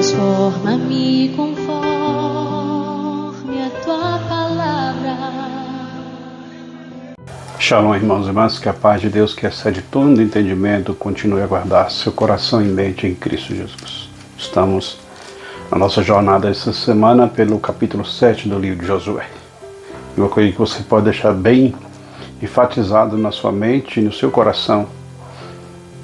Transforma-me conforme a tua palavra. Shalom, irmãos e irmãs, que a paz de Deus, que excede todo entendimento, continue a guardar seu coração e mente em Cristo Jesus. Estamos na nossa jornada essa semana pelo capítulo 7 do livro de Josué. E uma coisa que você pode deixar bem enfatizado na sua mente e no seu coração,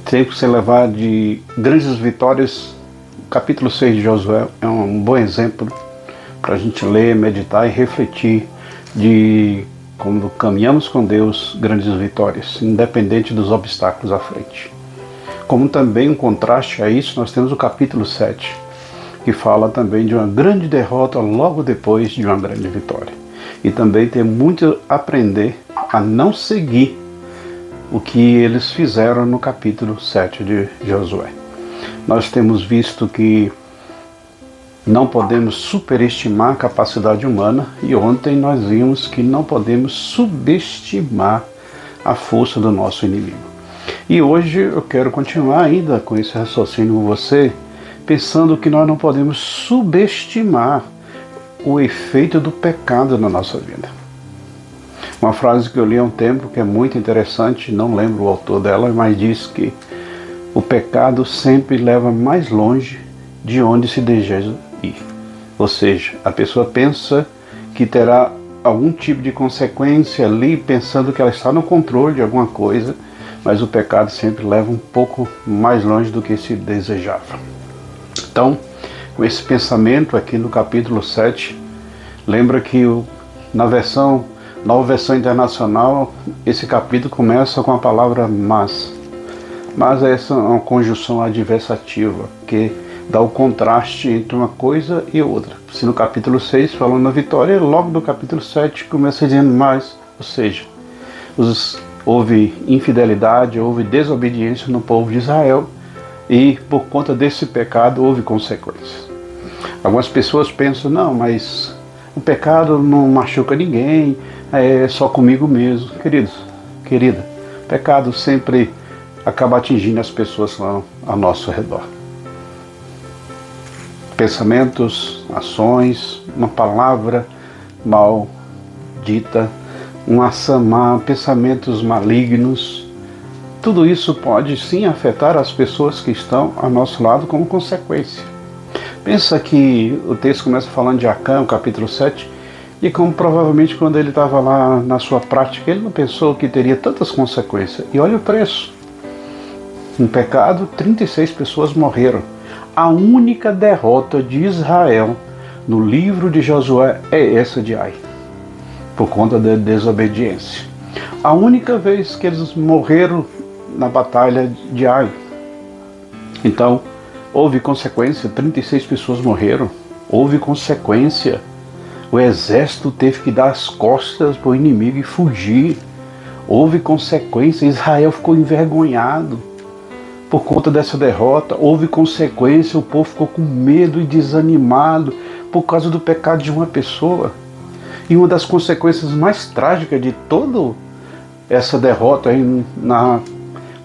tem que ser levar de grandes vitórias. O capítulo 6 de Josué é um bom exemplo para a gente ler, meditar e refletir de como caminhamos com Deus grandes vitórias, independente dos obstáculos à frente. Como também um contraste a isso, nós temos o capítulo 7, que fala também de uma grande derrota logo depois de uma grande vitória. E também tem muito a aprender a não seguir o que eles fizeram no capítulo 7 de Josué. Nós temos visto que não podemos superestimar a capacidade humana, e ontem nós vimos que não podemos subestimar a força do nosso inimigo. E hoje eu quero continuar ainda com esse raciocínio com você, pensando que nós não podemos subestimar o efeito do pecado na nossa vida. Uma frase que eu li há um tempo que é muito interessante, não lembro o autor dela, mas diz que o pecado sempre leva mais longe de onde se deseja ir. Ou seja, a pessoa pensa que terá algum tipo de consequência ali, pensando que ela está no controle de alguma coisa, mas o pecado sempre leva um pouco mais longe do que se desejava. Então, com esse pensamento aqui no capítulo 7, lembra que na nova versão internacional, esse capítulo começa com a palavra mas. Mas essa é uma conjunção adversativa, que dá o contraste entre uma coisa e outra. Se no capítulo 6 falando na vitória, logo no capítulo 7 começa dizendo mais, ou seja, houve infidelidade, houve desobediência no povo de Israel, e por conta desse pecado houve consequências. Algumas pessoas pensam, não, mas o pecado não machuca ninguém, é só comigo mesmo. Querida, o pecado sempre acaba atingindo as pessoas que estão ao nosso redor. Pensamentos, ações, uma palavra mal dita, uma ação má, pensamentos malignos, tudo isso pode sim afetar as pessoas que estão ao nosso lado como consequência. Pensa que o texto começa falando de Acã, o capítulo 7, e como provavelmente quando ele estava lá na sua prática, ele não pensou que teria tantas consequências. E olha o preço. No pecado, 36 pessoas morreram. A única derrota de Israel no livro de Josué é essa de Ai, por conta da desobediência. A única vez que eles morreram na batalha de Ai. Então, houve consequência, 36 pessoas morreram. Houve consequência. O exército teve que dar as costas para o inimigo e fugir. Houve consequência, Israel ficou envergonhado. Por conta dessa derrota, houve consequência, o povo ficou com medo e desanimado por causa do pecado de uma pessoa. E uma das consequências mais trágicas de toda essa derrota aí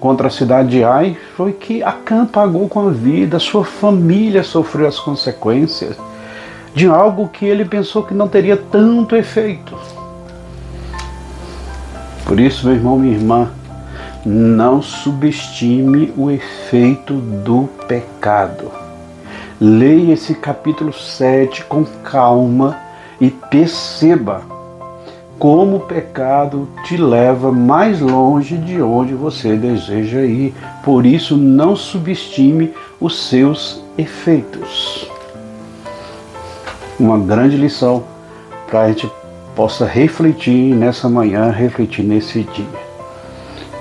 contra a cidade de Ai foi que Acã pagou com a vida, sua família sofreu as consequências de algo que ele pensou que não teria tanto efeito. Por isso, meu irmão, minha irmã, não subestime o efeito do pecado. Leia esse capítulo 7 com calma e perceba como o pecado te leva mais longe de onde você deseja ir. Por isso, não subestime os seus efeitos. Uma grande lição para a gente possa refletir nessa manhã, refletir nesse dia.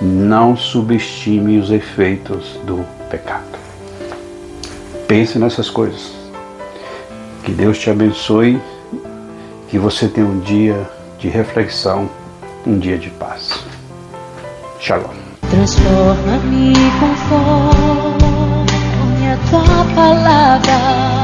Não subestime os efeitos do pecado. Pense nessas coisas. Que Deus te abençoe. Que você tenha um dia de reflexão, um dia de paz. Shalom. Transforma-me conforme a tua palavra.